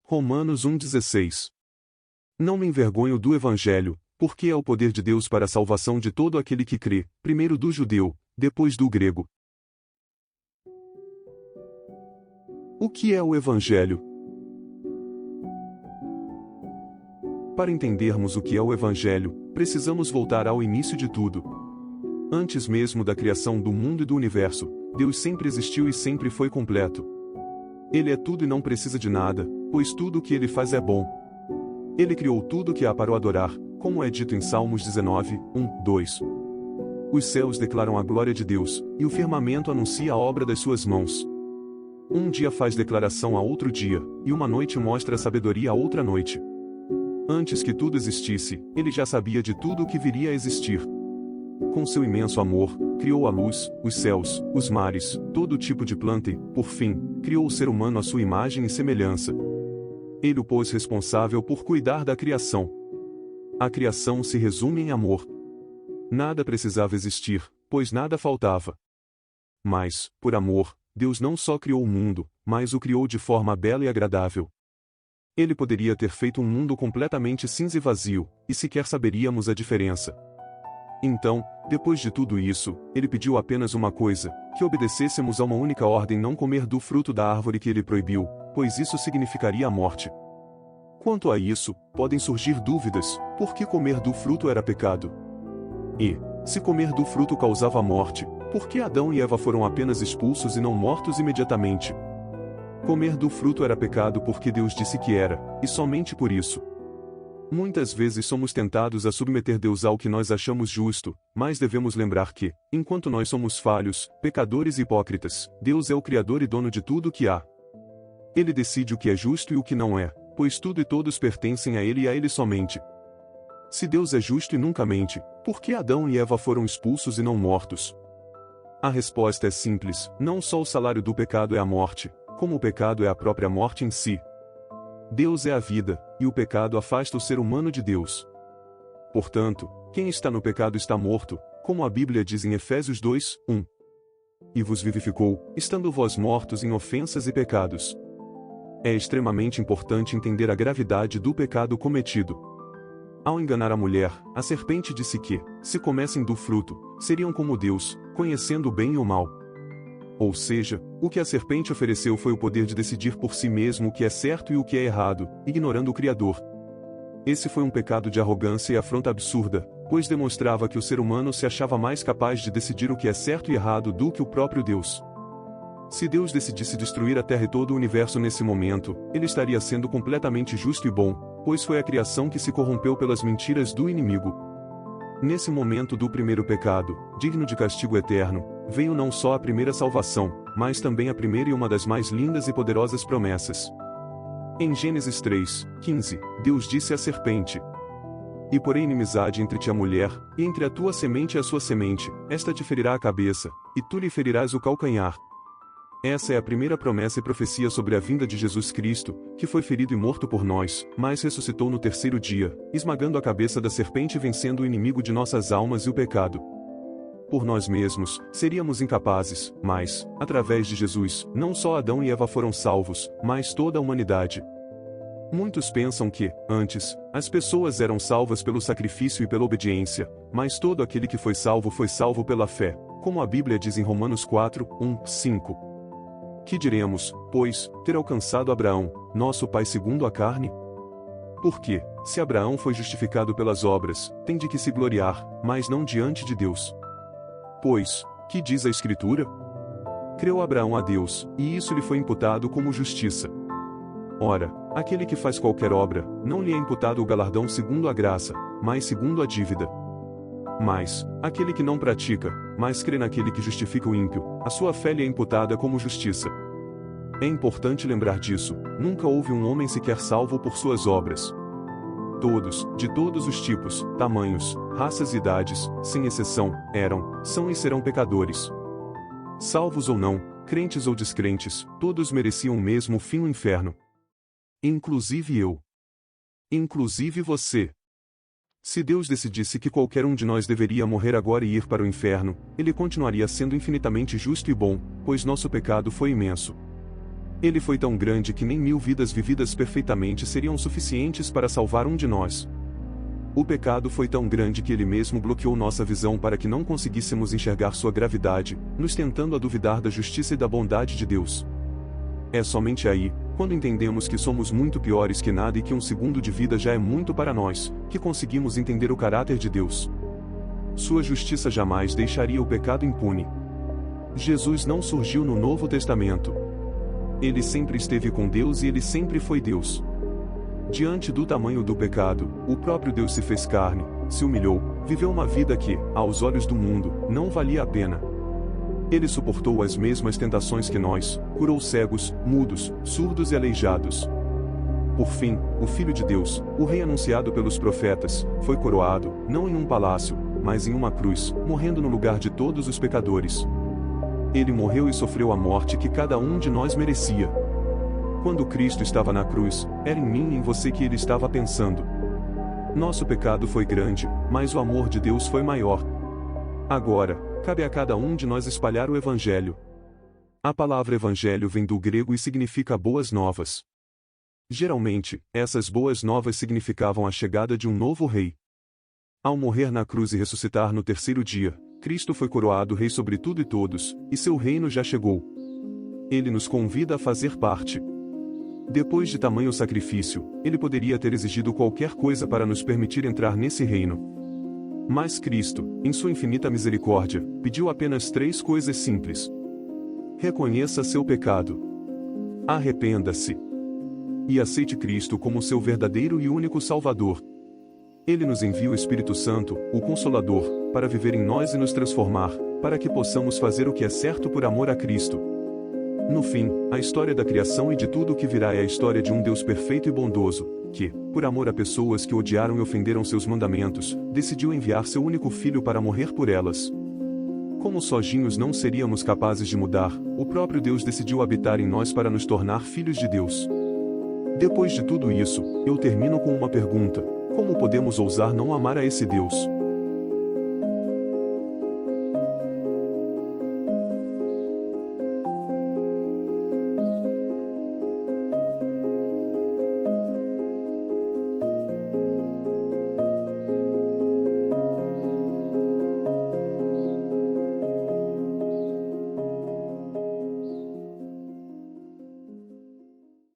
Romanos 1,16. Não me envergonho do Evangelho, porque é o poder de Deus para a salvação de todo aquele que crê, primeiro do judeu, depois do grego. O que é o Evangelho? Para entendermos o que é o Evangelho, precisamos voltar ao início de tudo. Antes mesmo da criação do mundo e do universo, Deus sempre existiu e sempre foi completo. Ele é tudo e não precisa de nada, pois tudo o que ele faz é bom. Ele criou tudo o que há para o adorar, como é dito em Salmos 19, 1, 2. Os céus declaram a glória de Deus, e o firmamento anuncia a obra das suas mãos. Um dia faz declaração a outro dia, e uma noite mostra a sabedoria a outra noite. Antes que tudo existisse, ele já sabia de tudo o que viria a existir. Com seu imenso amor, criou a luz, os céus, os mares, todo tipo de planta e, por fim, criou o ser humano à sua imagem e semelhança. Ele o pôs responsável por cuidar da criação. A criação se resume em amor. Nada precisava existir, pois nada faltava. Mas, por amor, Deus não só criou o mundo, mas o criou de forma bela e agradável. Ele poderia ter feito um mundo completamente cinza e vazio, e sequer saberíamos a diferença. Então, depois de tudo isso, ele pediu apenas uma coisa, que obedecêssemos a uma única ordem: não comer do fruto da árvore que ele proibiu, pois isso significaria a morte. Quanto a isso, podem surgir dúvidas: por que comer do fruto era pecado? E, se comer do fruto causava morte, por que Adão e Eva foram apenas expulsos e não mortos imediatamente? Comer do fruto era pecado porque Deus disse que era, e somente por isso. Muitas vezes somos tentados a submeter Deus ao que nós achamos justo, mas devemos lembrar que, enquanto nós somos falhos, pecadores e hipócritas, Deus é o Criador e dono de tudo o que há. Ele decide o que é justo e o que não é, pois tudo e todos pertencem a Ele e a Ele somente. Se Deus é justo e nunca mente, por que Adão e Eva foram expulsos e não mortos? A resposta é simples: não só o salário do pecado é a morte, como o pecado é a própria morte em si. Deus é a vida, e o pecado afasta o ser humano de Deus. Portanto, quem está no pecado está morto, como a Bíblia diz em Efésios 2, 1. E vos vivificou, estando vós mortos em ofensas e pecados. É extremamente importante entender a gravidade do pecado cometido. Ao enganar a mulher, a serpente disse que, se comessem do fruto, seriam como Deus, conhecendo o bem e o mal. Ou seja, o que a serpente ofereceu foi o poder de decidir por si mesmo o que é certo e o que é errado, ignorando o Criador. Esse foi um pecado de arrogância e afronta absurda, pois demonstrava que o ser humano se achava mais capaz de decidir o que é certo e errado do que o próprio Deus. Se Deus decidisse destruir a Terra e todo o universo nesse momento, ele estaria sendo completamente justo e bom, pois foi a criação que se corrompeu pelas mentiras do inimigo. Nesse momento do primeiro pecado, digno de castigo eterno, veio não só a primeira salvação, mas também a primeira e uma das mais lindas e poderosas promessas. Em Gênesis 3, 15, Deus disse à serpente: E porém inimizade entre ti e a mulher, e entre a tua semente e a sua semente, esta te ferirá a cabeça, e tu lhe ferirás o calcanhar. Essa é a primeira promessa e profecia sobre a vinda de Jesus Cristo, que foi ferido e morto por nós, mas ressuscitou no terceiro dia, esmagando a cabeça da serpente e vencendo o inimigo de nossas almas e o pecado. Por nós mesmos, seríamos incapazes, mas, através de Jesus, não só Adão e Eva foram salvos, mas toda a humanidade. Muitos pensam que, antes, as pessoas eram salvas pelo sacrifício e pela obediência, mas todo aquele que foi salvo pela fé, como a Bíblia diz em Romanos 4, 1, 5. Que diremos, pois, ter alcançado Abraão, nosso pai segundo a carne? Porque, se Abraão foi justificado pelas obras, tem de que se gloriar, mas não diante de Deus. Pois, que diz a Escritura? Creu Abraão a Deus, e isso lhe foi imputado como justiça. Ora, aquele que faz qualquer obra, não lhe é imputado o galardão segundo a graça, mas segundo a dívida. Mas, aquele que não pratica, mas crê naquele que justifica o ímpio, a sua fé lhe é imputada como justiça. É importante lembrar disso: nunca houve um homem sequer salvo por suas obras. Todos, de todos os tipos, tamanhos, raças e idades, sem exceção, eram, são e serão pecadores. Salvos ou não, crentes ou descrentes, todos mereciam o mesmo fim, o inferno. Inclusive eu. Inclusive você. Se Deus decidisse que qualquer um de nós deveria morrer agora e ir para o inferno, ele continuaria sendo infinitamente justo e bom, pois nosso pecado foi imenso. Ele foi tão grande que nem 1000 vidas vividas perfeitamente seriam suficientes para salvar um de nós. O pecado foi tão grande que ele mesmo bloqueou nossa visão para que não conseguíssemos enxergar sua gravidade, nos tentando a duvidar da justiça e da bondade de Deus. É somente aí, quando entendemos que somos muito piores que nada e que um segundo de vida já é muito para nós, que conseguimos entender o caráter de Deus. Sua justiça jamais deixaria o pecado impune. Jesus não surgiu no Novo Testamento. Ele sempre esteve com Deus e ele sempre foi Deus. Diante do tamanho do pecado, o próprio Deus se fez carne, se humilhou, viveu uma vida que, aos olhos do mundo, não valia a pena. Ele suportou as mesmas tentações que nós, curou cegos, mudos, surdos e aleijados. Por fim, o Filho de Deus, o Rei anunciado pelos profetas, foi coroado, não em um palácio, mas em uma cruz, morrendo no lugar de todos os pecadores. Ele morreu e sofreu a morte que cada um de nós merecia. Quando Cristo estava na cruz, era em mim e em você que ele estava pensando. Nosso pecado foi grande, mas o amor de Deus foi maior. Agora, cabe a cada um de nós espalhar o Evangelho. A palavra Evangelho vem do grego e significa boas novas. Geralmente, essas boas novas significavam a chegada de um novo rei. Ao morrer na cruz e ressuscitar no terceiro dia, Cristo foi coroado rei sobre tudo e todos, e seu reino já chegou. Ele nos convida a fazer parte. Depois de tamanho sacrifício, ele poderia ter exigido qualquer coisa para nos permitir entrar nesse reino. Mas Cristo, em sua infinita misericórdia, pediu apenas 3 coisas simples. Reconheça seu pecado. Arrependa-se. E aceite Cristo como seu verdadeiro e único Salvador. Ele nos envia o Espírito Santo, o Consolador, para viver em nós e nos transformar, para que possamos fazer o que é certo por amor a Cristo. No fim, a história da criação e de tudo o que virá é a história de um Deus perfeito e bondoso, que, por amor a pessoas que odiaram e ofenderam seus mandamentos, decidiu enviar seu único filho para morrer por elas. Como sozinhos não seríamos capazes de mudar, o próprio Deus decidiu habitar em nós para nos tornar filhos de Deus. Depois de tudo isso, eu termino com uma pergunta: como podemos ousar não amar a esse Deus?